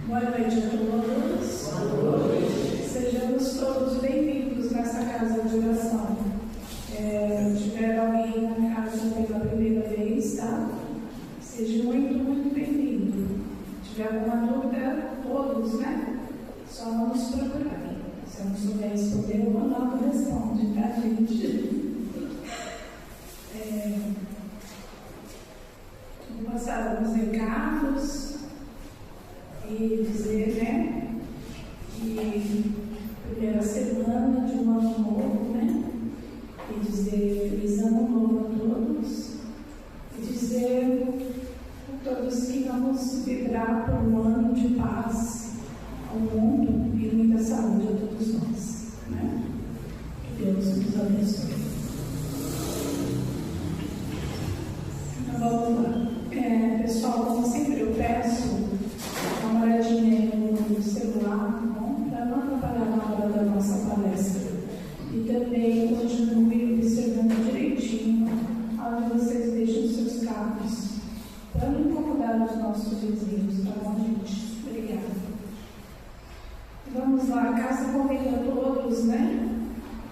Boa noite a todos. Boa noite. Sejamos todos bem-vindos nessa casa de oração. Tiver alguém na casa pela primeira vez, tá? Seja muito, muito bem-vindo. Se tiver alguma dúvida, todos, né? Só nos procurar. Se eu não souber responder, o Ronaldo responde, tá, gente? Vou passar alguns recados e dizer, né, que primeira semana de um ano novo, né, e dizer feliz ano novo a todos, e dizer a todos que vamos vibrar por um ano de paz ao mundo e muita saúde a todos nós, né? Que Deus nos abençoe. Então vamos lá. Pessoal, como sempre eu peço uma olhadinha no celular, para não atrapalhar na hora da nossa palestra. E também continue observando direitinho onde vocês deixam seus carros, para não incomodar os nossos vizinhos, tá bom, gente? Obrigada. Vamos lá, a casa convida a todos, né,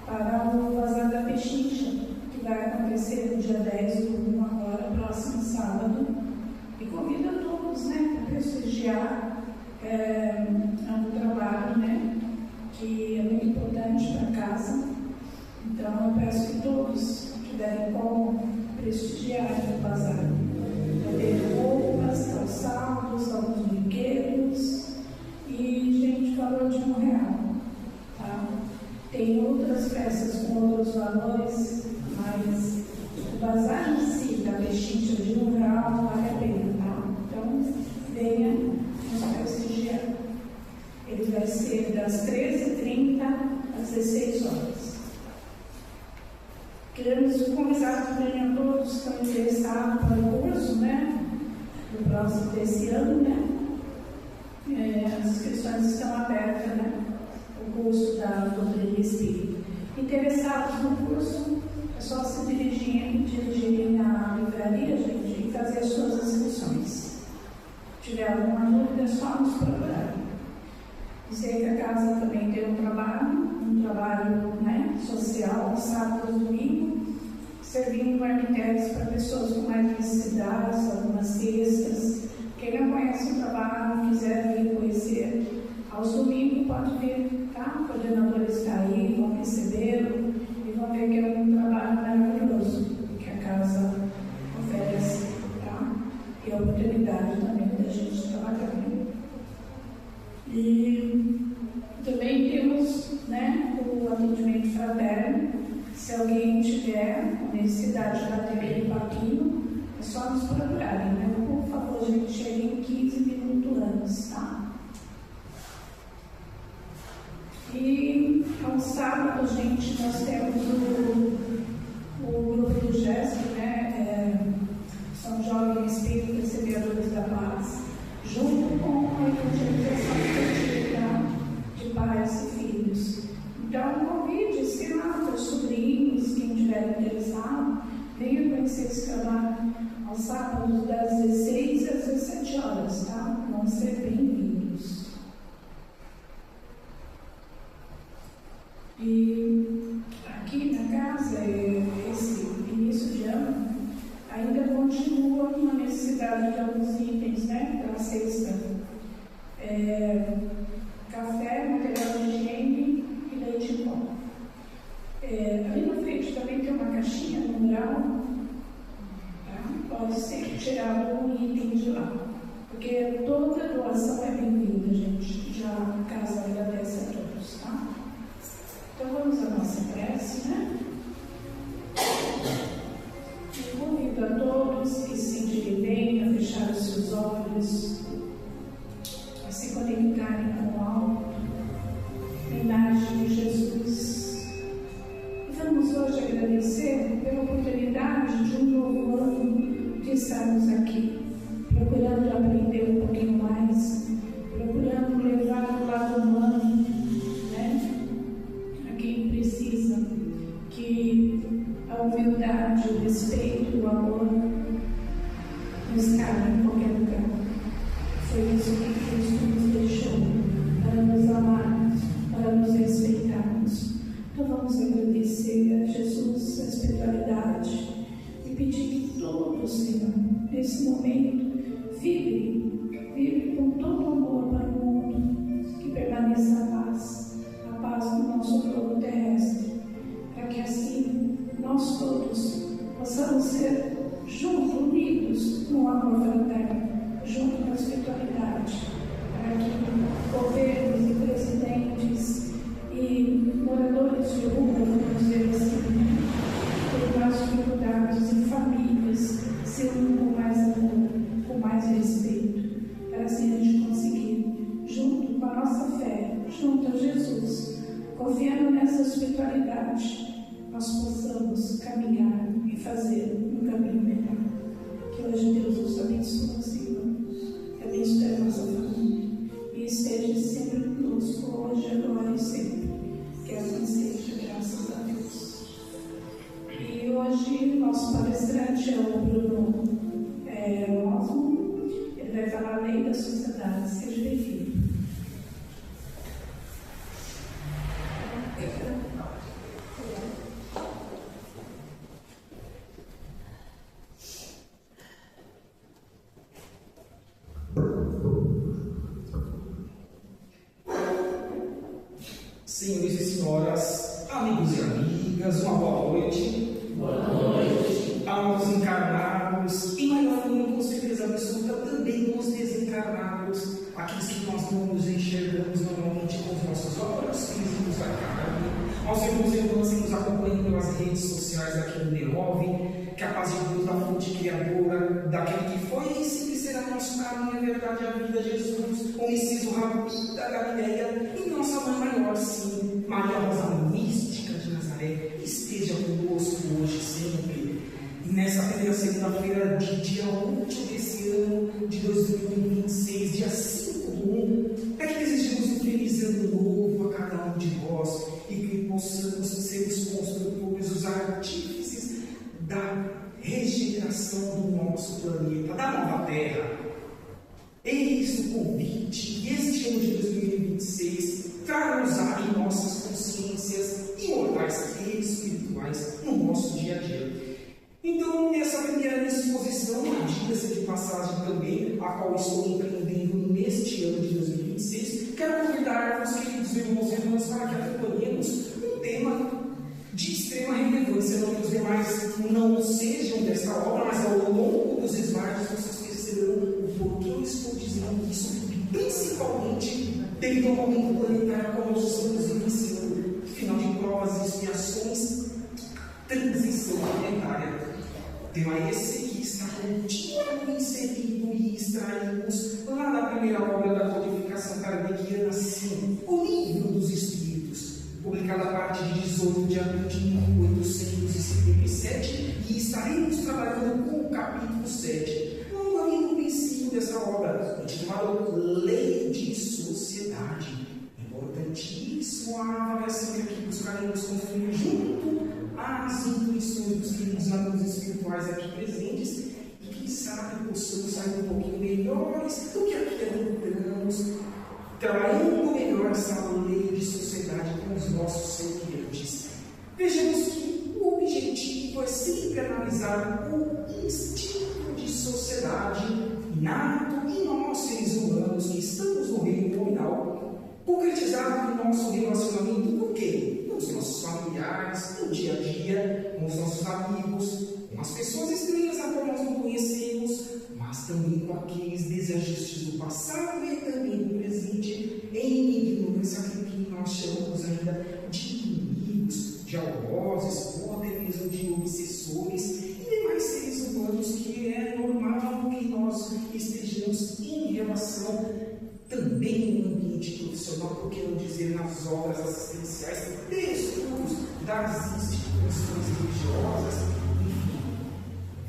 para o Bazar da Pechincha, que vai acontecer no dia 10/1, agora, próximo sábado. E convido a todos, né, para prestigiar um trabalho, né, que é muito importante para a casa. Então, eu peço que todos tiverem como prestigiar o bazar. Vai ter roupas, calçados, alguns brinquedos e, gente, valor de R$1, tá? Tem outras peças com outros valores, mas o bazar em si, da Pechincha de R$1, vale a pena, tá? Então, venha nos prestigiar. Ele vai ser das 13h30 às 16 horas. Queremos convidar também a todos que estão interessados para o curso, né? Do próximo desse ano, né? As inscrições estão abertas, né? O curso da Doutrina Espírita. Interessados no curso, é só se dirigirem na livraria, gente, e fazer as suas inscrições. Se tiver alguma dúvida, é só nos procurar. Dizer que a casa também tem um trabalho, né, social, sábado e domingo, servindo marmitéis para pessoas com mais necessidades, algumas cestas. Quem não conhece o trabalho, quiser vir conhecer, aos domingos pode vir, tá? O coordenador está aí, vão recebê-lo e vão ver que é um trabalho maravilhoso que a casa oferece, tá? E a oportunidade também da gente trabalhar. E também temos, né, o atendimento fraterno. Se alguém tiver necessidade de bater aquele papinho, é só nos procurarem, né? Por favor, gente, chegue em 15 minutos antes, tá? E ao sábado, gente, nós temos o grupo do GESP, né? São jovens espíritas recebedores da paz, junto com a evangelização de pais e filhos. Então, convide, sei lá, para os sobrinhos, quem estiver interessado, venha conhecer esse trabalho aos sábados das 16 às 17 horas, tá? Vão ser bem-vindos. E aqui na casa, esse início de ano, ainda continua uma necessidade de alguns itens, né, para a cesta. Café, material de higiene e leite em pó. Ali na frente também tem uma caixinha no mural, tá? Pode ser tirado um item de lá, porque toda doação é bem-vinda, gente. Já a casa agradece a todos, tá? Então vamos à nossa prece, né? Convido a todos que se sentirem bem a fechar os seus olhos, a se conectarem com o alto, a imagem de Jesus. E vamos hoje agradecer pela oportunidade de um novo ano de estarmos aqui, procurando aprender um pouquinho mais, procurando levar o lado humano, né, a quem precisa, que a humildade, o respeito, o amor nos cabe em qualquer lugar. Foi isso que Cristo nos deixou. confiando nessa espiritualidade, nós possamos caminhar e fazer um caminho melhor. Que hoje Deus nos abençoe, Senhor, que abençoe a nossa família e esteja sempre conosco, hoje, agora e sempre. Que assim seja, graças a Deus. E hoje, nosso palestrante é o Bruno Osmo. Ele vai falar a lei da sociedade. Seja bem-vindo. Senhores e senhoras, amigos e amigas, uma boa noite. Boa noite. Aos encarnados, e maior número, com certeza absoluta, também os desencarnados, aqueles que nós não nos enxergamos normalmente com os nossos olhos físicos da carne, aos irmãos e irmãs que nos acompanham pelas redes sociais aqui no Derove, que a paz de Deus da fonte criadora, daquele que foi e sempre será nosso caminho, a verdade, a vida, Jesus, o Messias, o Rabi da Galileia, e nossa mãe maior, sim, Maria Rosa Mística de Nazaré, esteja conosco hoje, sempre. E nessa primeira segunda-feira de dia útil desse ano de 2026, dia 5/1, é que desejamos um feliz ano novo a cada um de nós e que possamos ser os construtores, os artífices da regeneração do nosso planeta, da nova Terra. Eis o convite que este ano de 2026 trará em nossas consciências imortais e espirituais no nosso dia a dia. Então, nessa primeira exposição, diga-se de passagem também, a qual estou empreendendo neste ano de 2026, quero convidar os queridos irmãos e irmãs para que acompanhemos um tema de extrema relevância. Não que os demais não sejam desta obra, mas ao longo dos slides vocês perceberão o porquê eu estou dizendo isso, principalmente devido ao momento planetário como nós estamos iniciando, final de provas e expiações, transição planetária. Tema esse que está contínuo inserido e extraímos lá na primeira obra da codificação kardeciana, sim, o Livro dos Espíritos, publicada a partir de 18 de abril de 1877, e estaremos trabalhando com o capítulo 7, logo ali no princípio dessa obra, intitulado Lei de Sociedade. Importantíssimo a avaliação que aqui buscaremos construir junto às intuições dos queridos amigos espirituais aqui presentes, e quem sabe possamos sair um pouquinho melhores do que aqui adentramos, trabalhando melhor essa lei de sociedade com os nossos semelhantes. Vejamos que o objetivo é sempre analisar o instinto de sociedade inato em nós, seres humanos, que estamos no reino nominal, concretizado no nosso relacionamento com quem? Com os nossos familiares, no dia a dia, com os nossos amigos, com as pessoas estranhas a qual nós não conhecemos, mas também com aqueles desajustes do passado e também do presente, em ignorância aquilo que nós chamamos ainda de inimigos, de algozes, ou até mesmo de obsessores e demais seres humanos, que é normal que nós estejamos em relação também no ambiente profissional, por que não dizer nas obras assistenciais, estudos das instituições religiosas, enfim.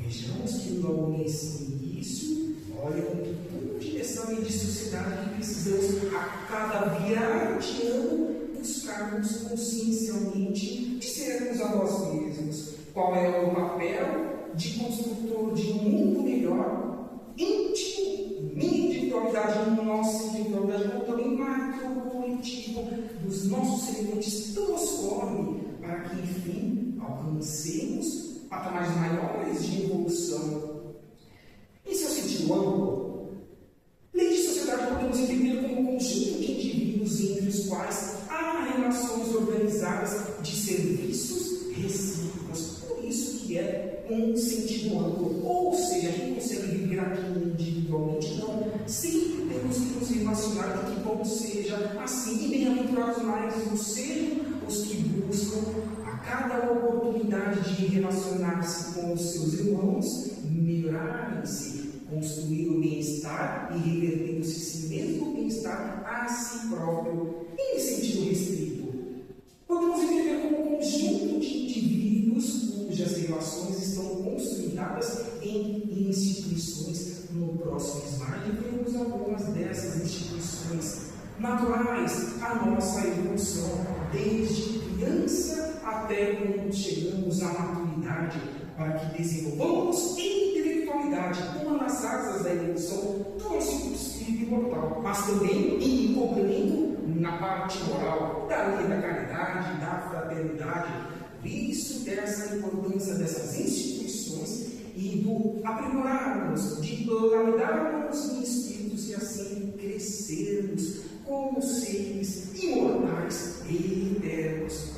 Vejamos que logo nesse início, olha a amplitude dessa lei de sociedade que precisamos a cada virar de ano buscarmos consciencialmente de sermos a nós mesmos. Qual é o papel de construtor de um mundo melhor, íntimo, minha individualidade, nossa individualidade, como também macro coletivo dos nossos semelhantes, transforme para que, enfim, alcancemos patamares maiores de evolução. Em seu sentido amplo, lei de sociedade podemos entender como um conjunto de indivíduos entre os quais há relações organizadas de serviços recíprocos. Por isso que é um sentido amplo. Ou seja, quem consegue viver aqui individualmente, não. Sempre temos que nos relacionar para que bom seja assim. E bem-aventurados mais os sejam os que buscam a cada oportunidade de relacionar-se com os seus irmãos, melhorarem-se, construir o bem-estar e revertendo-se si mesmo o bem-estar a si próprio, em sentido restrito. dessas instituições naturais à nossa evolução, desde criança até quando chegamos à maturidade, para que desenvolvamos intelectualidade, uma das asas da evolução do nosso espírito imortal, mas também em complemento na parte moral, da lei da caridade, da fraternidade. Por isso, dessa importância dessas instituições e do aprimorarmos, de lapidarmos em espíritos e assim crescermos como seres imortais e eternos.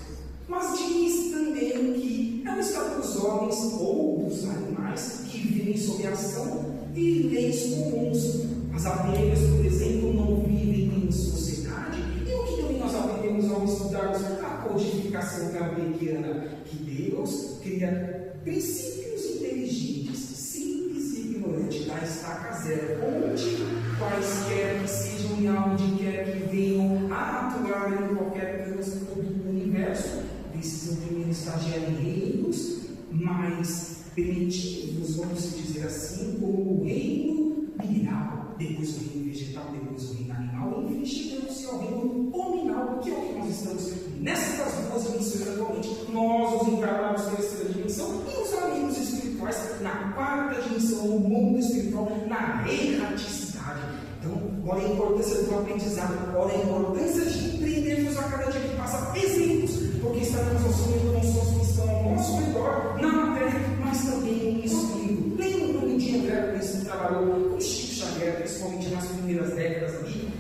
Mas diz também que é o estado dos homens ou dos animais que vivem sob a ação de leis comuns. As abelhas, por exemplo, não vivem em sociedade. E o que também nós aprendemos ao estudarmos a codificação kardeciana? Que Deus cria princípios inteligentes, simples e ignorantes, da estaca zero, onde quaisquer que sejam e aonde quer que venham a atuar em qualquer trânsito do universo, precisam primeiro estagiar em reinos mais primitivos, vamos dizer assim, como o reino mineral, depois o reino vegetal, depois o reino animal, enfim, chegamos ao reino hominal, que é o que nós estamos nessas duas dimensões atualmente. Nós, os encarnados, terceira dimensão, e os amigos espirituais na quarta dimensão, no mundo espiritual, na erraticidade. Então, olha a importância do aprendizado, olha a importância de empreendermos a cada dia que passa exemplos, porque estaremos assumindo não só os que estão ao nosso redor, na matéria, mas também no espírito. Lembra um dia André Luiz trabalhou com Chico Xavier, principalmente nas primeiras décadas ali,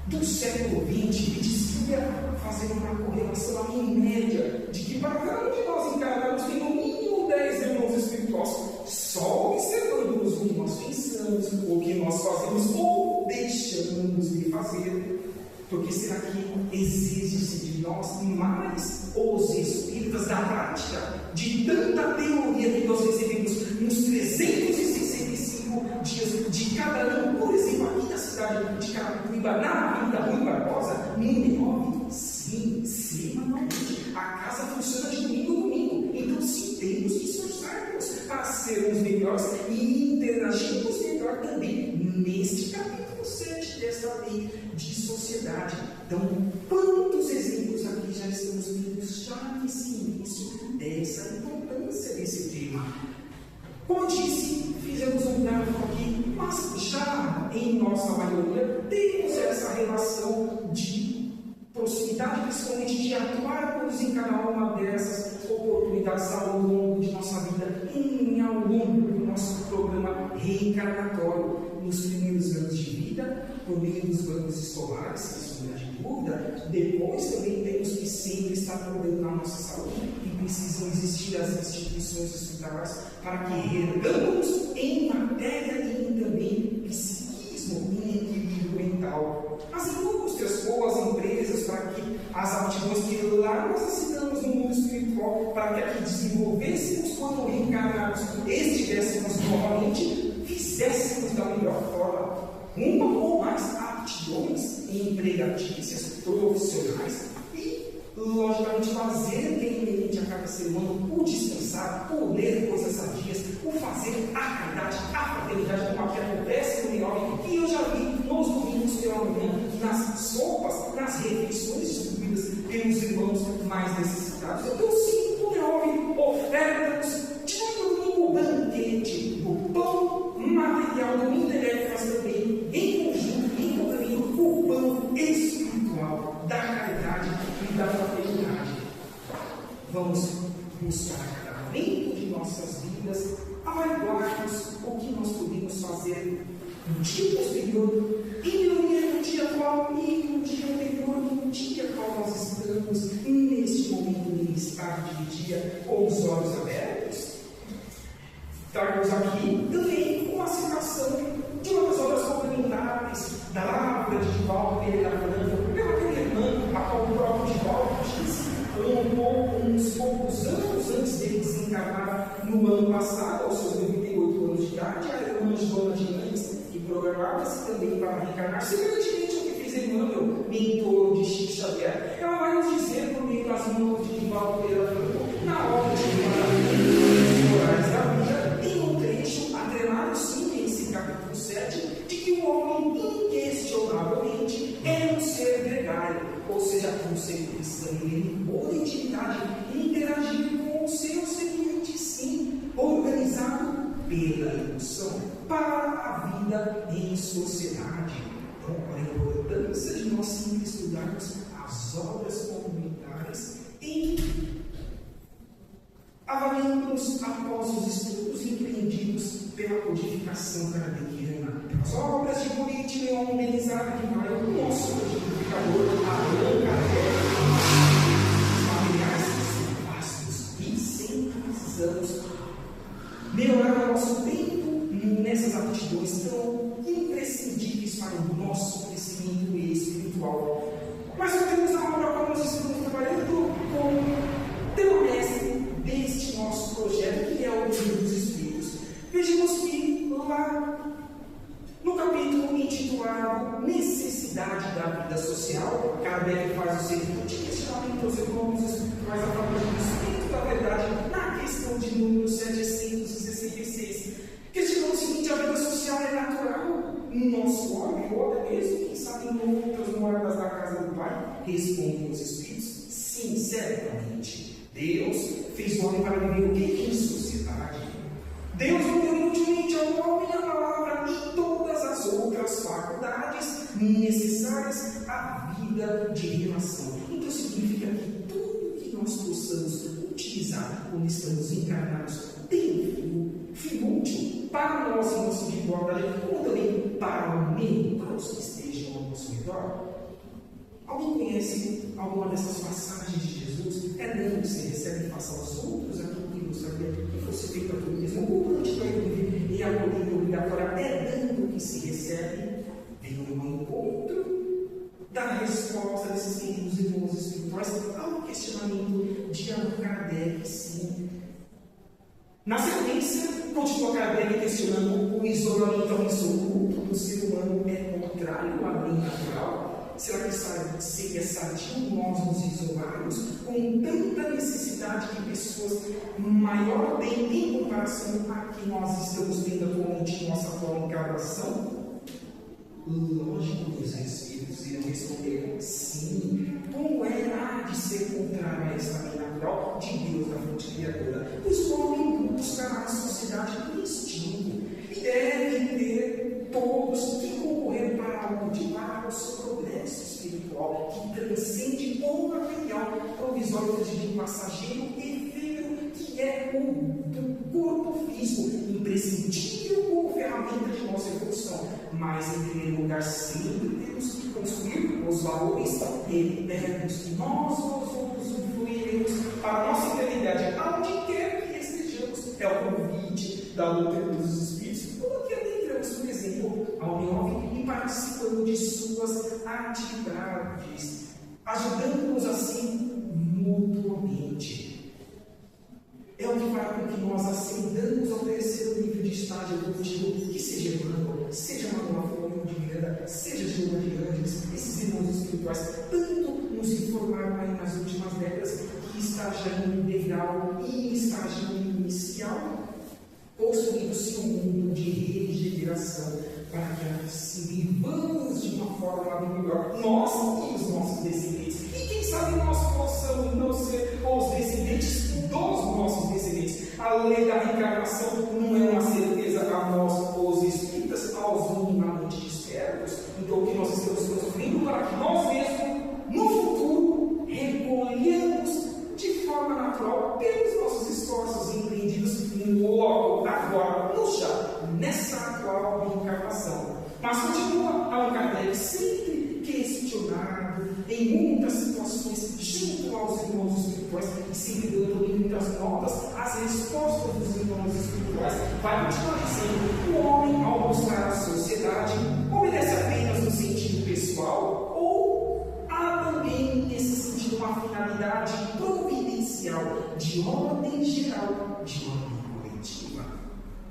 do século XX, e disse que ia fazer uma correlação ali em média, de que para cada um de nós encarnados tem no mínimo 10 irmãos espirituais, só observando o que nós pensamos, o que nós fazemos ou deixamos de fazer. Porque será que exige-se de nós mais os espíritas da prática, de tanta teoria que nós recebemos nos 365 dias de cada ano, por exemplo, aqui na cidade de Carapicuíba, na Avenida Rui Barbosa, no INEOB? Sim, semanalmente. A casa funciona de domingo a domingo. Então, sim, temos que esforçarmos para sermos melhores e interagirmos melhor também neste capítulo 7 desta lei de sociedade. Então, quantos exemplos aqui já estamos vendo já nesse início dessa importância desse tema? Como eu disse, fizemos um gráfico aqui, mas já em nossa maioria temos essa relação de proximidade, principalmente de atuarmos em cada uma dessas oportunidades ao longo de nossa vida, ao longo do nosso programa reencarnatório, nos primeiros anos de vida, por meio dos bancos escolares, sem sombra de dúvida. Depois também temos que sempre estar trabalhando na nossa saúde e precisam existir as instituições hospitalares para que redamos em matéria e também psiquismo e equilíbrio mental. As indústrias ou as empresas, para que as aptidões que lá nós ensinamos no mundo espiritual, para que aqui desenvolvêssemos quando reencarnados, estivéssemos novamente, fizéssemos da melhor forma uma ou mais aptidões empregatícias, profissionais e, logicamente, fazer bem inerente a cada ser humano, o descansar, o ler coisas sadias, o fazer a caridade, a fraternidade, como aqui acontece no Niobe, que eu já vi nos domingos pela manhã, nas sopas, nas refeições distribuídas pelos irmãos mais necessitados. Então, sim, o Niobe oferta-nos de um banquete do pão material do intelecto, mas também em conjunto, em complemento, o pão espiritual da caridade e da fraternidade. Vamos buscar a cada momento de nossas vidas, averiguarmos o que nós podemos fazer no dia posterior, em melhoria no dia atual e no dia anterior, no dia qual nós estamos, neste momento, nesse estado de dia, com os olhos abertos. Trarmos aqui também uma citação de uma das obras complementares da Lápida de Divaldo Pereira Franco, pela irmã, a qual o próprio Divaldo disse uns poucos anos antes de desencarnar no ano passado, aos seus 98 anos de idade, a irmã Joana de Nantes, que programava-se também para reencarnar, semelhantemente ao que fez a irmã, meu mentor de Chico Xavier. Ela vai nos dizer, por meio das mãos de Divaldo Pereira Franco, na obra de Moraes da Vida, tem um trecho atrelado sim nesse capítulo 7, de que o homem seja, conceito cristão, ele por intimidade, interagir com o seu semelhante, sim, organizado pela emoção para a vida em sociedade. Então, a importância de nós sempre estudarmos as obras comunitárias e avaliando-nos após os estudos empreendidos pela codificação kardeciana. As obras de política e organizada que vai o nosso codificador Allan Kardec. Os materiais são vastos e sempre precisamos melhorar o nosso tempo nessas aptidões tão imprescindíveis para o nosso crescimento espiritual. Mas não temos a obra como nós estamos trabalhando com tema mestre deste nosso projeto, que é o Livro dos Espíritos. Vejamos que lá no capítulo intitulado Necessidade da Vida Social, Kardec faz o seguinte questionamento aos irmãos espirituais a favor do Espírito da Verdade na questão de número 766. Questionando o seguinte: a vida social é natural no nosso homem, ou até mesmo, quem sabe, em outras moradas da casa do Pai? Respondem os Espíritos: sim, certamente. Deus fez o homem para viver o que? Em sociedade. Deus não deu inutilmente ao homem a palavra e todas as outras faculdades necessárias à vida de relação. Então significa que tudo que nós possamos utilizar quando estamos encarnados tem fim útil para nós em nossa individualidade, como também para o meio, para os que estejam ao nosso redor. Alguém conhece alguma dessas passagens de Jesus? É dando que se recebe e faça aos outros aquilo que gostaria que fosse feito a tu mesmo. O antigo e a política obrigatória é dando que se recebe. Vem um encontro da resposta desses queridos irmãos espirituais ao questionamento de Allan Kardec, sim. Na sequência, continua Kardec questionando o isolamento absoluto do ser humano é contrário à lei natural. Será que seria sadio nós nos isolarmos com tanta necessidade que pessoas maior têm em comparação a que nós estamos tendo atualmente em nossa atual encarnação? Lógico que os Espíritos irão responder sim. Como há de ser contrário a esta lei natural de Deus, da fonte criadora? Pois o homem busca a sociedade por instinto e deve ter todos que concorrer para cultivar o seu progresso espiritual, que transcende o material provisório de passageiro e efêmero, que é o corpo físico, imprescindível como ferramenta de nossa evolução. Mas, em primeiro lugar, sempre temos que construir os valores eternos, que nós outros influiremos para a nossa eternidade, aonde quer que estejamos. É o convite da luta dos Espíritos. Como que adentramos, por exemplo, ao União e participando de suas atividades, ajudando-nos assim mutuamente. É o que fará com que nós ascendamos ao terceiro nível de estágio evolutivo, que seja Emmanuel, seja Manuel Flávio de Miranda, seja Gilma de Andes, esses irmãos espirituais, tanto nos informaram aí nas últimas décadas que estágio integral e estágio inicial, construindo-se um mundo de regeneração, para que assim vivamos de uma forma melhor, nós e os nossos descendentes. E quem sabe nós possamos não ser os descendentes dos nossos descendentes. A lei da reencarnação não é uma certeza a nós, os espíritas, aos minimamente despertos. Então, o que nós estamos construindo para que nós mesmos, no futuro, recolhamos de forma natural, pelos nossos esforços empreendidos logo, agora, no já, nessa atual reencarnação. Mas continua Allan Kardec sempre questionado em muitas situações junto aos irmãos espirituais e sempre dando muitas notas às respostas dos irmãos espirituais. Vai continuar dizendo: o homem, ao buscar a sociedade, obedece apenas no sentido pessoal ou há também nesse sentido uma finalidade providencial de ordem geral, de ordem coletiva?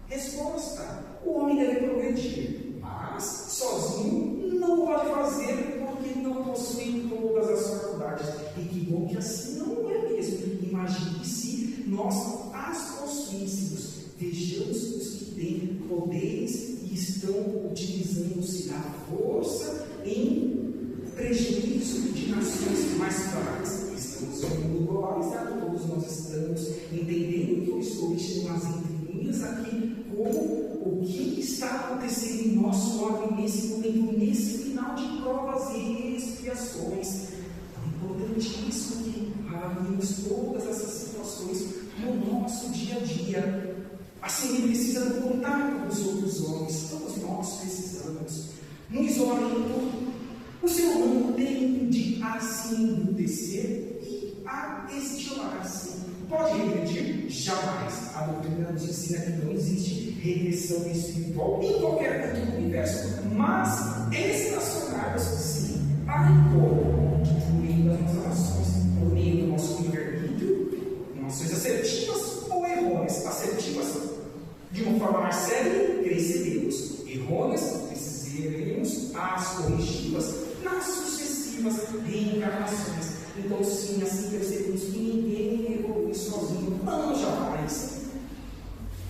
Resposta: o homem deve progredir, mas sozinho não pode fazer porque não possui todas as faculdades. E que bom que assim não é mesmo. Imagine se nós as possuíssemos. Vejamos os que têm poderes e estão utilizando-se da força em prejuízo de nações mais mais frágeis, estamos em um mundo globalizado, todos nós estamos entendendo que eu estou deixando nas entrelinhas aqui como o que está acontecendo em nosso lado nesse momento, nesse final de provas e expiações. É importantíssimo que avaliemos todas essas situações no nosso dia a dia. Assim, ele precisa do contato com os outros homens, todos nós precisamos. No isolamento, o ser humano tem de assim embrutecer e a estilar-se. Pode regredir? Jamais. A doutrina nos ensina que não existe regressão espiritual em qualquer canto do universo, mas estacionarmos sim, a por meio das nossas ações, por meio do nosso livre-arbítrio, ações assertivas ou errôneas. Assertivas, de uma forma mais séria, cresceremos. Errôneas, precisaremos as corrigivas nas sucessivas reencarnações. Então, sim, assim percebemos que ninguém evolui sozinho, não jamais.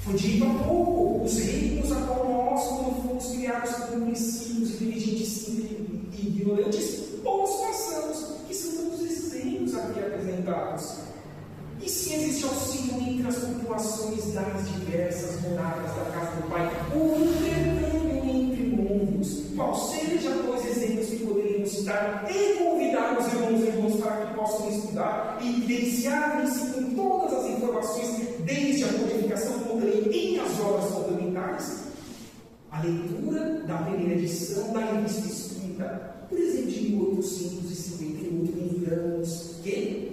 Foi dito há pouco, os reinos a qual nós, quando fomos criados como princípios inteligentes e ignorantes, todos passamos, que são todos esses reinos aqui apresentados. E sim existe auxílio entre as populações das diversas moradas da casa do Pai, o intercâmbio entre mundos, qual seja dois exemplos que poderíamos citar e convidar os irmãos para que possam estudar e deliciarem-se com todas as informações, desde a codificação como também as obras fundamentais. A leitura da primeira edição da Revista Espírita, por exemplo, de 1858, lembramos que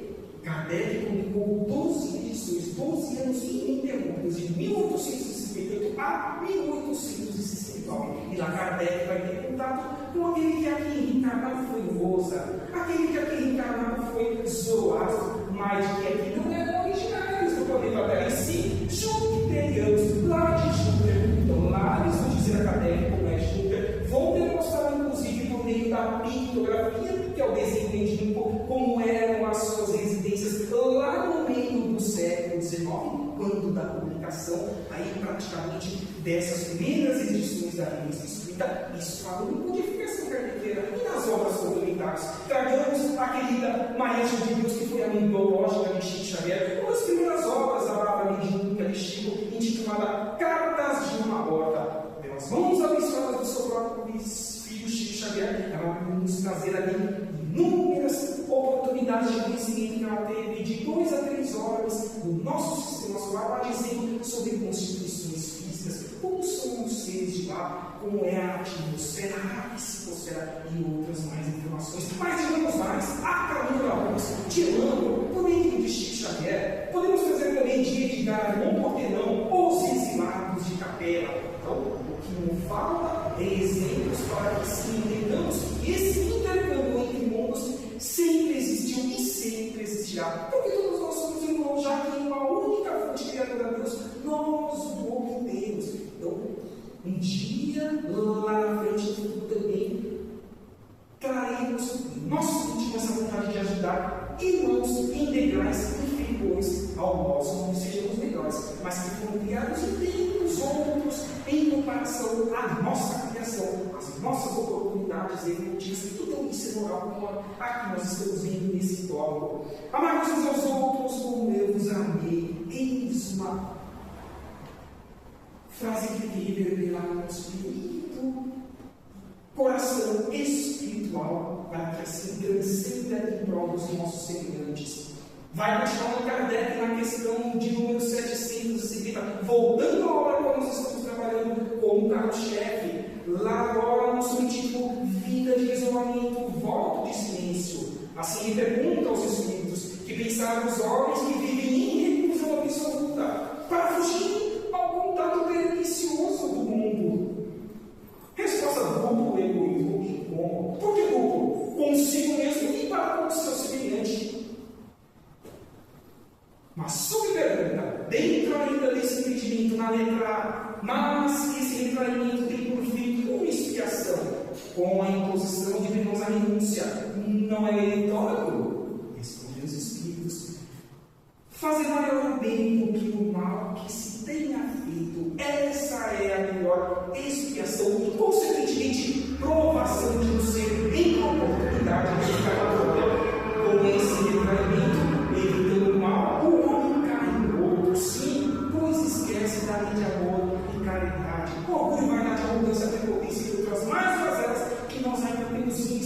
Kardec publicou 12 edições, 12 anos ininterruptos, de 1858 a 1869. E lá Kardec vai ter contato com aquele que aqui reencarnado foi Rosa, aquele que aqui reencarnado foi Zoroastro, mas que aqui não eram originários do planeta Terra, e sim jupiterianos, lá de Júpiter. Então lá eles vão dizer a Kardec como é Júpiter, vão demonstrar inclusive por meio da pictografia, que é o desenho medíocre, como eram as suas residências lá no meio do século XIX, quando da publicação, aí praticamente dessas primeiras edições da Revista Espírita, isso falou em codificação kardeciana e nas obras complementares. Tragamos a querida Maria de Deus, que foi a mitológica de Chico Xavier, uma das primeiras obras da Brava Mediúnica de Chico, intitulada Cartas de uma Horta. Pelas mãos abençoadas do seu próprio filho Chico Xavier, ela vai nos trazer ali inúmeras oportunidades de conhecimento que ela teve de 2 a 3 horas no nosso sistema solar, dizendo sobre constituições físicas, como são os seres de lá, como é a atmosfera, a psicosfera e outras mais informações. Mas digamos mais, a caminho da luz, tirando por meio de Chico Xavier, podemos trazer também de Edgar Montportenão ou os exilados de Capela. Então, o que não falta é exemplos para que se entendamos que esse intercâmbio entre mundos sempre existiu e sempre existirá. Porque todos nós somos irmãos, já que em uma única fonte criadora de Deus, nós o obtemos. Então, um dia, lá na frente do futuro também, traremos nosso íntimo essa vontade de ajudar irmãos em degraus inferiores ao nosso, não sejamos melhores, mas que foram criados e tem os outros em comparação à nossa criação, às nossas oportunidades evolutivas. Então, isso é moral como a que nós estamos vendo nesse tópico. Amar uns aos outros como eu vos amei. Eis uma frase que reverbera no nosso espírito, coração espiritual, para que assim transcenda em prol dos nossos semelhantes. Vai continuar Kardec na questão de número 770, voltando à hora quando nós estamos trabalhando como carro-chefe, lá agora no subtítulo Vida de Isolamento, Voto de Silêncio. Assim ele pergunta aos espíritos que pensaram os homens que vivem em reclusão absoluta, para fugir ao contato pernicioso do mundo. Resposta dupla, egoísmo e como? Por que duplo? Consigo mesmo e para com o seu semelhante. Mas subpergunta, dentro ainda desse entendimento na letra A, mas esse retraimento tem por fim uma expiação, com a imposição de penosa renúncia, não é meritório? Respondem os espíritos. Fazer maior o bem do que o mal que se tenha feito, essa é a melhor expiação e, consequentemente, provação de um ser em oportunidade de ficar na glória, como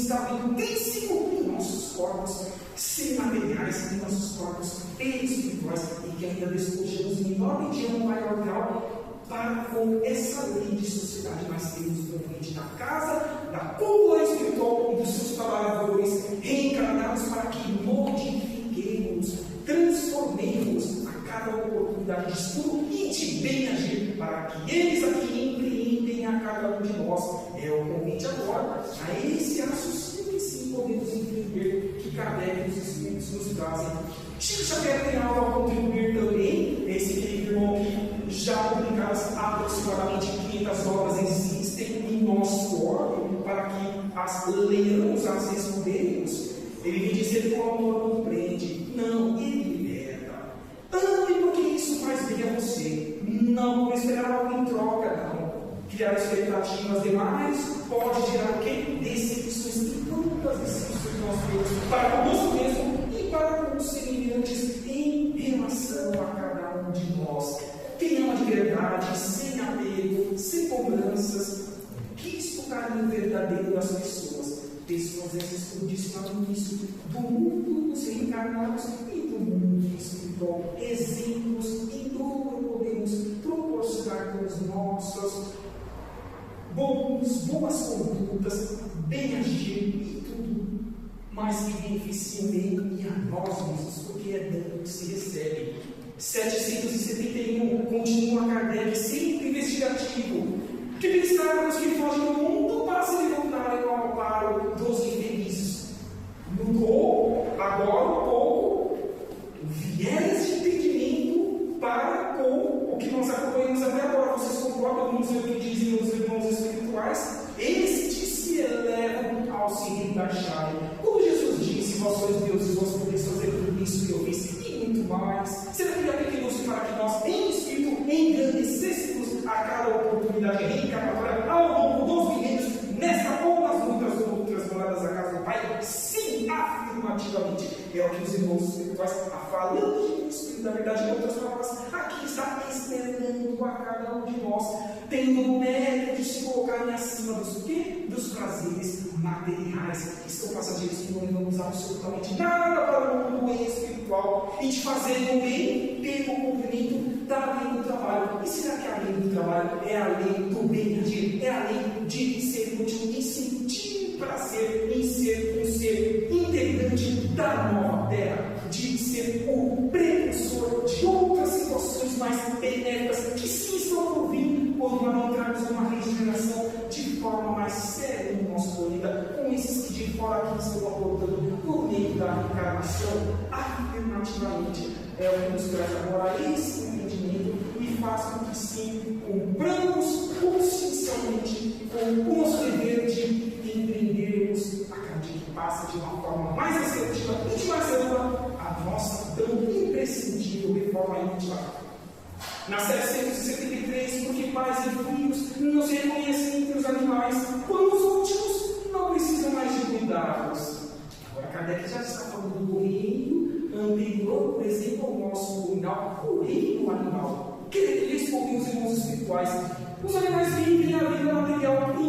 estava intrínseco em nossos corpos semimateriais, em nossos corpos espirituais, e que ainda despojamos em menor medida ou maior grau para com essa lei de sociedade. Nós temos o convite da casa, da cúpula espiritual e dos seus trabalhadores reencarnados para que modifiquemos, transformemos a cada oportunidade de estudo e de bem agir, para que eles aqui empreendem a cada um de nós. É o convite agora a esse raciocínio que sim podemos entender que Kardec e os Espíritos nos trazem. Chico Xavier tem algo a contribuir também, esse querido irmão que já publicadas aproximadamente 500 obras existem em nosso órgão para que as leiamos, as respondemos. Ele vem dizer que o amor não prende, não, ele liberta. Ame porque isso faz bem a você, não esperar algo em troca, não. Criar expectativas demais pode gerar o quê? Decepções, e quantas decepções nós temos para conosco mesmo e para com os semelhantes em relação a cada um de nós. Quem ama de verdade, sem apego, sem cobranças, conquista o carinho verdadeiro das pessoas. Pessoas essas, como disse lá no início, do mundo dos reencarnados e do mundo espiritual. Exemplos em dobro podemos proporcionar com os nossos boas condutas, bem agir e tudo, mas que beneficiem bem e a nós mesmos, porque é dando que se recebe. 771, continua Kardec, sempre investigativo. Que pensaram os que fogem do mundo para se levantarem ao amparo dos infelizes. Mudou, agora um pouco, viés de entendimento para com o que nós acompanhamos até agora. Vocês concordam com o que dizem os irmãos espirituais? Estes se elevam ao se rebaixarem. Como Jesus disse, vós sois deuses, vós podeis fazer tudo isso que eu fiz e muito mais. Será que é pequenoso para que nós, em espírito, engrandecêssemos a cada oportunidade reencarnatória ao longo dos milênios, nesta ou nas muitas outras moradas da casa do Pai? Sim, afirmativamente. É o que os irmãos espirituais, falando de espírito da verdade, em outras palavras, aqui está esperando a cada um de nós, tendo o mérito de se colocarem acima dos quê? Dos prazeres materiais, que são passageiros, que não levamos absolutamente nada para o mundo espiritual, e de fazer o bem pelo cumprimento da lei do trabalho. E será que a lei do trabalho é a lei do bem agir? É a lei de ser útil e sentir prazer em ser um ser integrante da nova terra, de ser o precursor de outras situações mais benéficas que sim estão por vir, quando nós entrarmos numa regeneração de forma mais séria no nosso planeta, com esses que de fora aqui estão aportando por meio da reencarnação. Afirmativamente é o que nos traz agora esse entendimento e faz com que sim cumpramos consciencialmente com o nosso dever de empreendermos a cada dia que passa de uma forma mais assertiva e de mais ampla a nossa tão imprescindível reforma íntima. Na 773, porque pais e filhos não se reconhecem entre os animais, quando os últimos não precisam mais de cuidados. Agora, Kardec já está falando do reino anterior, por exemplo, ao nosso nominal, o reino animal. Que ele respondeu os irmãos espirituais. Os animais vivem a vida material e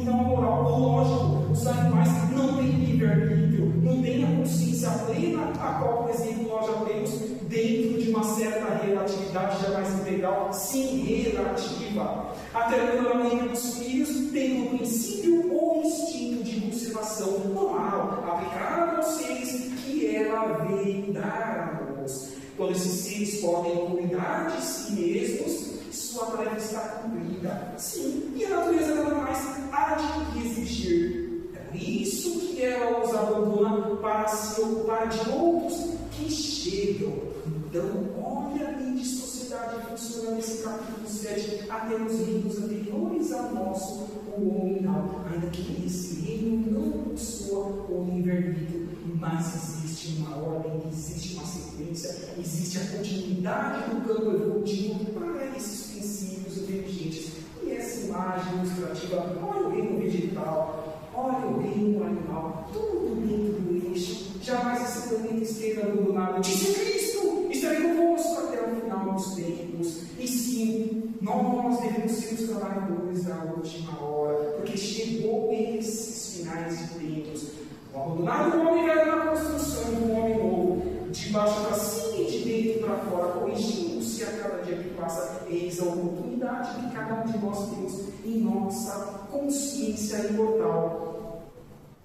não a moral. Lógico, os animais não têm livre-arbítrio, não têm a consciência plena, a qual, por exemplo, nós já temos dentro de uma certa relatividade já mais integral, sim, relativa. Até a mãe dos filhos tem no princípio o instinto de conservação moral, aplicado aos seres que ela veio dar a luz. Quando esses seres podem cuidar de si mesmos, sua tarefa está cumprida. Sim, e a natureza nada mais há de exigir. É por isso que ela os abandona para se ocupar de outros que chegam. Então, olha a lei de sociedade funcionando nesse capítulo 7, até os reinos anteriores ao nosso, o nominal, ainda que esse reino não possua o livre-arbítrio, mas existe uma ordem, existe uma sequência, existe a continuidade do campo evolutivo para esses princípios inteligentes. E essa imagem ilustrativa, olha o reino vegetal, olha o reino animal, tudo dentro do eixo, jamais esse planeta esteja abandonado. Disse Cristo, estarei convosco até o final dos tempos. E sim, nós devemos ser os trabalhadores da última hora, porque chegou esses finais sinais de tempos. O abandonado homem velho na construção do homem novo, de baixo para cima e de dentro para fora, corrigindo-se a cada dia que passa. Eis a oportunidade que cada um de nós temos em nossa consciência imortal.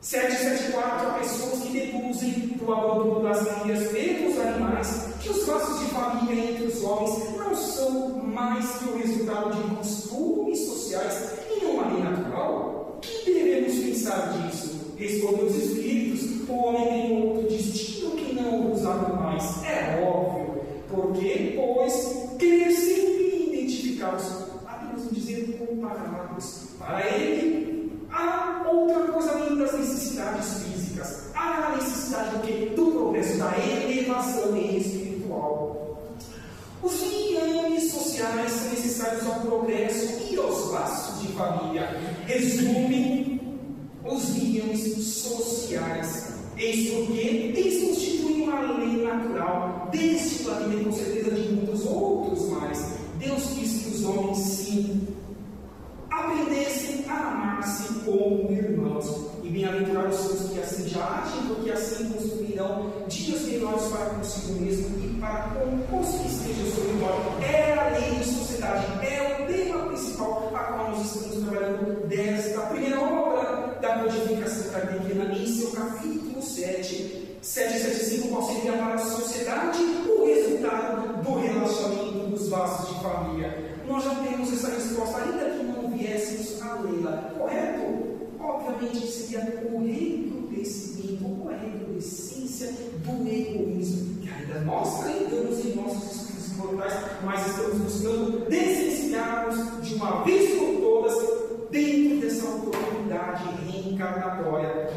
774, há pessoas que deduzem do abandono das famílias pelos animais que os laços de família entre os homens não são mais que o resultado de costumes sociais em uma lei natural. O que devemos pensar disso? Respondem os espíritos: o homem tem outro destino que não os animais. É óbvio, porque, pois, querer sempre identificados, apenas não dizer comparados. Para ele, há outra coisa além das necessidades físicas. Há a necessidade do quê? Do progresso, da elevação espiritual. Os liames sociais são necessários ao progresso e aos laços de família. Resume os liames sociais. Eis porque eles constituem uma lei natural, deste planeta e com certeza de muitos outros mais. Deus quis que os homens, sim, aprendessem a amar-se como irmãos. E bem-aventurados são os que assim já agem, porque assim construirão dias melhores para consigo mesmo e para com os que estejam sobre nós. É a lei de sociedade, é o tema principal a qual nós estamos trabalhando desta primeira obra da codificação kardeciana em seu capítulo 775, qual seria para a sociedade o resultado do relaxamento dos vasos de família. Nós já temos essa resposta, ainda que não viéssemos a lê-la, correto? Obviamente seria o recrudescimento, ou a recrudescência do egoísmo, que ainda nós traidamos em nossos espíritos mortais, mas estamos buscando desvencilhar-nos de uma vez por todas dentro dessa oportunidade reencarnatória.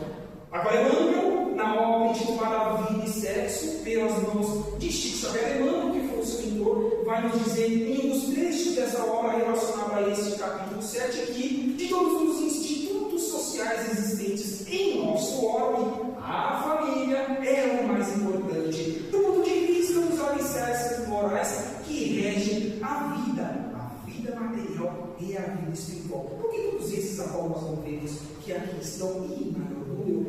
Agora, Emmanuel, na obra intitulada Vida e Sexo, pelas mãos de Chico Xavier, Emmanuel, que foi o seu mentor, vai nos dizer em um dos trechos dessa obra relacionada a este capítulo 7 aqui, de todos os institutos sociais existentes em nosso orbe, a família é o mais importante, do ponto de vista dos alicerces morais que regem a vida material e a vida espiritual. Porque todos esses, a qual nós não vemos que aqui estão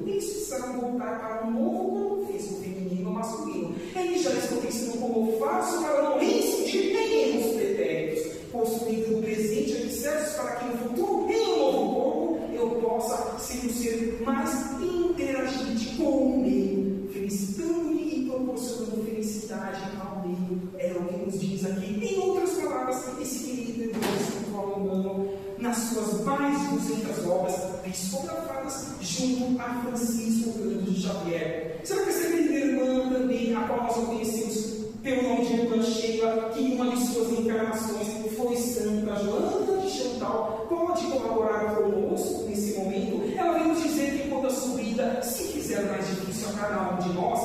eles precisaram voltar para um novo contexto feminino ou masculino. Eles já estão pensando como faço para não reincidir em erros pretéritos, construindo no presente alicerces para que no futuro, em um novo corpo, eu possa ser um ser mais interagente com o meio, felicitando-me e proporcionando felicidade ao meio. É o que nos diz aqui, em outras palavras, esse querido irmão espiritual humano, nas suas mais de 200 obras psicografadas junto a Francisco Cândido Xavier. Será que essa querida irmã também, a qual nós conhecemos pelo nome de Irmã Sheila, que em uma de suas encarnações foi Santa Joana de Chantal, pode colaborar conosco nesse momento? Ela vem nos dizer que quando a sua vida se fizer mais difícil a cada um de nós,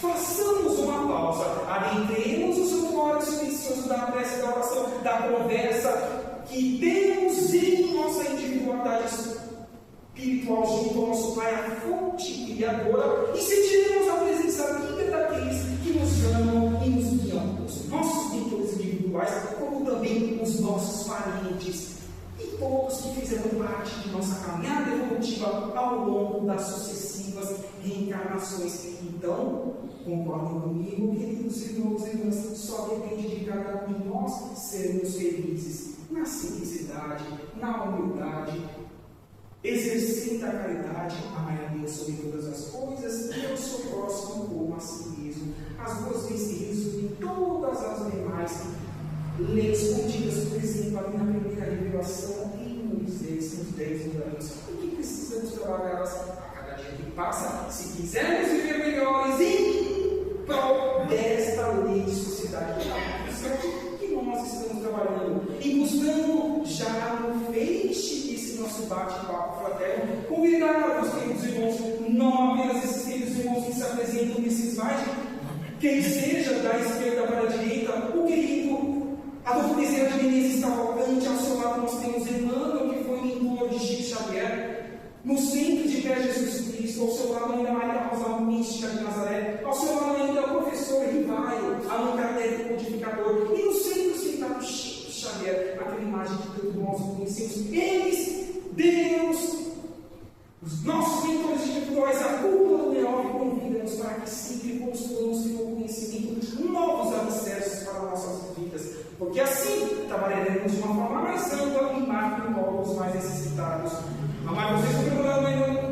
façamos uma pausa, adentremos o santuário silencioso da prece, da oração, da conversa que temos em nossa individualidade espiritual junto ao nosso Pai, a fonte criadora, e sentiremos a presença amiga daqueles que nos amam e nos guiam, os nossos mentores individuais, como também os nossos parentes e todos que fizeram parte de nossa caminhada evolutiva ao longo das sucessivas reencarnações. Então, concordem comigo, queridos irmãos e irmãs, só depende de cada um de nós sermos felizes na simplicidade, na humildade, exercendo a caridade, amar a Deus sobre todas as coisas e ao seu próximo como a si mesmo. As duas vezes que resumem todas as demais leis contidas, por exemplo, ali na primeira revelação em Moisés, nos 10 mandamentos. O que precisamos trabalhar a cada dia que passa, se quisermos viver melhores em prol desta lei de sociedade que nós estamos trabalhando e buscando já no feixe desse nosso bate-papo fraterno, convidar-vos, queridos irmãos, não apenas esses queridos irmãos que se apresentam nesses slides, quem seja da esquerda para a direita, o querido Adolfo Bezerra de Menezes Cavalcante, ao seu lado nós temos Emmanuel, que foi mentor de Chico Xavier, no centro de pé Jesus Cristo, ao seu lado ainda Maria Rosa Mística de Nazaré, ao seu lado ainda o professor Rivaio, Allan Kardec codificador, e no centro sentado Chico Xavier, aquela imagem que todos nós conhecemos. Eles, Deus, os nossos espirituais, a cúpula do Neove convida-nos para que sempre construamos pelo conhecimento novos alicerces para nossas vidas, porque assim trabalharemos de uma forma mais ampla e macro os mais necessitados. Amar vocês no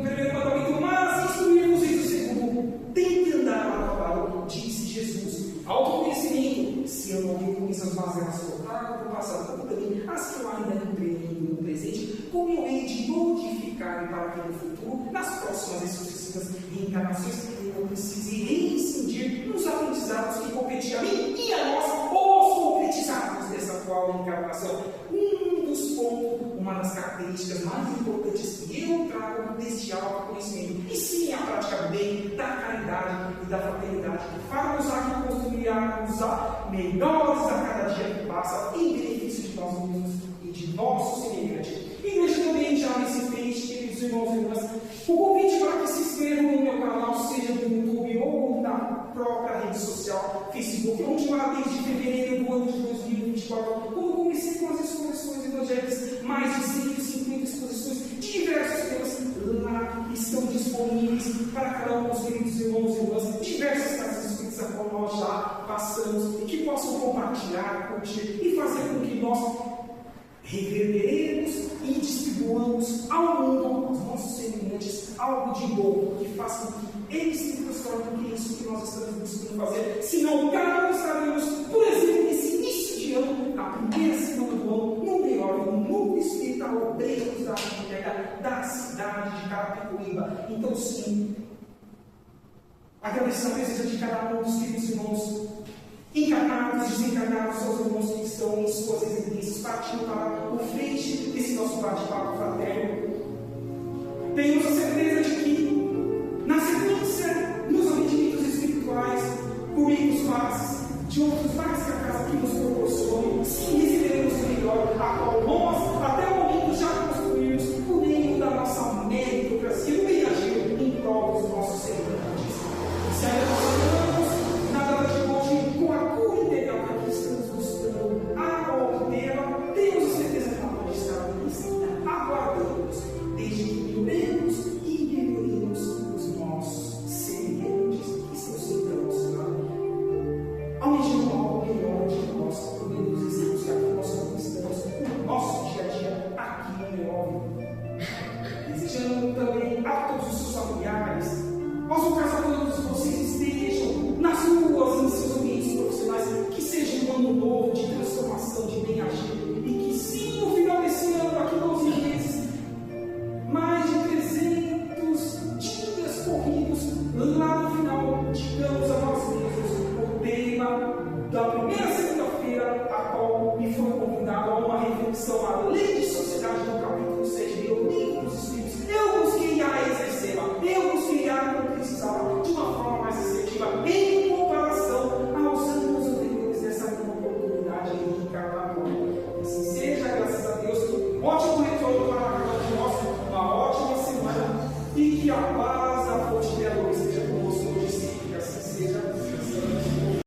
primeiro mandamento, mas instruir-vos no segundo. Tem que andar a cavalo, disse Jesus. Autoconhecimento. Se eu não reconheço as mazelas que eu trago do passado, como também as que eu ainda empreendo no presente, como eu hei de modificar para que no futuro, nas próximas e sucessivas reencarnações, eu não precise reincidir nos aprendizados que competiam a mim e a nós, os concretizados dessa atual encarnação. Uma das características mais importantes que eu trago deste autoconhecimento, e sim a prática do bem, da caridade e da fraternidade, que faz-nos aqui construirmos melhores a cada dia que passa, em benefício de nós mesmos e de nosso semelhante. E hoje também já nesse peixe, queridos irmãos e irmãs, o convite para que se inscrevam no meu canal, seja no YouTube ou na própria rede social, Facebook, onde lá desde fevereiro do ano de 2024, quando comecei com as exposições evangélicas, mais de 150 exposições de diversos temas lá estão disponíveis para cada um dos queridos irmãos e irmãs, diversas casas espíritas a qual nós já passamos, e que possam compartilhar, curtir e fazer com que nós reverberemos e distribuamos ao mundo, aos nossos semelhantes, algo de bom, que faça com que eles se transformem, porque é isso que nós estamos buscando fazer. Senão, cada um estaremos, por exemplo, nesse início de ano, na primeira semana do ano, no melhor, no núcleo espiritual, obreiros da Terra, da cidade de Carapicuíba. Então, sim, agradecer a presença de cada um dos queridos irmãos encarnados, desencarnados, aos irmãos que estão em suas residências, partindo para o frente desse nosso bate-papo fraterno. Tenhamos a certeza de que, na sequência, nos atendimentos espirituais, currículos bases, de outros mais que a casa que nos proporcione, sim, receberemos o melhor, a qual nós, até o momento, já construímos por meio da nossa meritocracia, o bem agir em prol dos nossos semelhantes. Se ainda nós falamos, nada de hoje, com a cura integral que estamos buscando a obtê-la, temos certeza que ela pode estar nisso, aguardamos, desde que melhoremos e melhoremos os nossos semelhantes que estão sentados lá, almejando algo melhor de nós, podemos dizer que aqui nós conquistamos o nosso dia a dia aqui no Neove. Desejando também a todos os seus familiares, aos locais onde vocês estejam, nas ruas, em seus ambientes profissionais, que seja um ano novo de transformação, de bem agir, e que sim, no final desse ano, aqui 12 meses, mais de 300 dias corridos, lá no final, digamos a nós mesmos, o tema da primeira segunda-feira, a qual me foi convidado a uma reflexão à lei de sociedade no capítulo